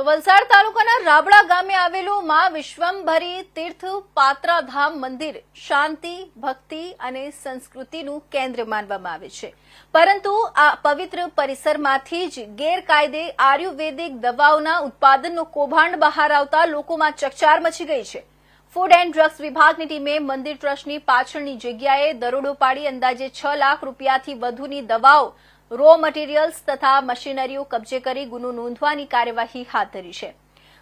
તો વલસાડ તાલુકાના રાબડા ગામે આવેલું માં વિશ્વંભરી તીર્થ પાત્રાધામ મંદિર શાંતિ, ભક્તિ અને સંસ્કૃતિનું કેન્દ્ર માનવામાં આવે છે, પરંતુ આ પવિત્ર પરિસરમાંથી જ ગેરકાયદે આયુર્વેદિક દવાઓના ઉત્પાદનનું કૌભાંડ બહાર આવતા લોકોમાં ચકચાર મચી ગઈ છે। ફૂડ એન્ડ ડ્રગ્સ વિભાગની ટીમે મંદિર ટ્રસ્ટની પાછળની જગ્યાએ દરોડો પાડી અંદાજે 6 લાખ રૂપિયાથી વધુની દવાઓ, રો મટીરીયલ્સ તથા મશીનરીઓ કબજે કરી ગુનો નોંધવાની કાર્યવાહી હાથ ધરી છે।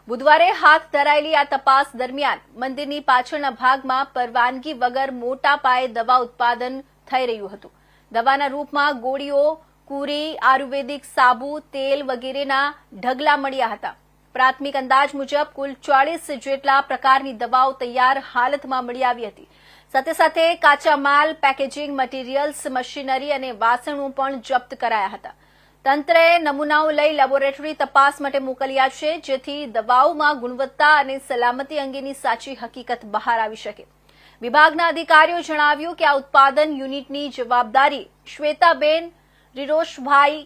બુધવારે હાથ ધરાયેલી આ તપાસ દરમિયાન મંદિરની પાછળના ભાગમાં પરવાનગી વગર મોટા પાયે દવા ઉત્પાદન થઈ રહ્યું હતું। દવાના રૂપમાં ગોળીઓ, કુરી, આયુર્વેદિક સાબુ, તેલ વગેરેના ઢગલા મળ્યા હતા। પ્રાથમિક અંદાજ મુજબ કુલ 40 જેટલા પ્રકારની દવાઓ તૈયાર હાલતમાં મળી આવી હતી। સાથે સાથે કાચા માલ, પેકેજિંગ મટીરીયલ્સ, મશીનરી અને વાસણો પણ જપ્ત કરાયા હતા। તંત્રએ નમૂનાઓ લઈ લેબોરેટરી તપાસ માટે મોકલ્યા છે, જેથી દવાઓમાં ગુણવત્તા અને સલામતી અંગેની સાચી હકીકત બહાર આવી શકે। વિભાગના અધિકારીઓ જણાવ્યું કે આ ઉત્પાદન યુનિટની જવાબદારી શ્વેતાબેન રિરોશભાઈ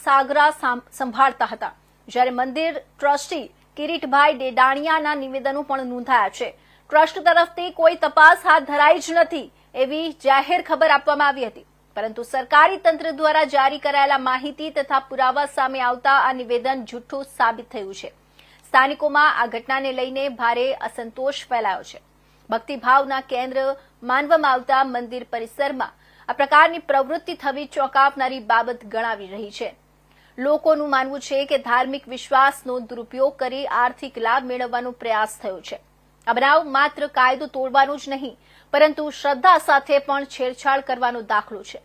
સાગરા સંભાળતા હતા, જ્યારે મંદિર ટ્રસ્ટી કિરીટભાઈ ડેડાણિયાના નિવેદનો પણ નોંધાયા છે। ટ્રસ્ટ તરફથી કોઈ તપાસ હાથ ધરાઈ જ નથી એવી જાહેર ખબર આપવામાં આવી હતી, પરંતુ સરકારી તંત્ર દ્વારા જારી કરાયેલા માહિતી તથા પુરાવા સામે આવતા આ નિવેદન જૂઠું સાબિત થયું છે। સ્થાનિકોમાં આ ઘટનાને લઈને ભારે અસંતોષ ફેલાયો છે। ભક્તિભાવના કેન્દ્ર માનવામાં આવતા મંદિર પરિસરમાં આ પ્રકારની પ્રવૃત્તિ થવી ચોંકાવનારી બાબત ગણાવી રહી છે। લોકોનું માનવું છે કે ધાર્મિક વિશ્વાસનો દુરુપયોગ કરી આર્થિક લાભ મેળવવાનો પ્રયાસ થયો છે। આ બનાવ માત્ર કાયદો તોડવાનો જ નહીં, પરંતુ શ્રદ્ધા સાથે પણ છેડછાડ કરવાનો દાખલો છે।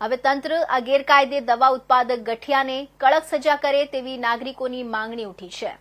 હવે તંત્ર આ ગેરકાયદે દવા ઉત્પાદક ગઠિયાને કડક સજા કરે તેવી નાગરિકોની માંગણી ઉઠી છે।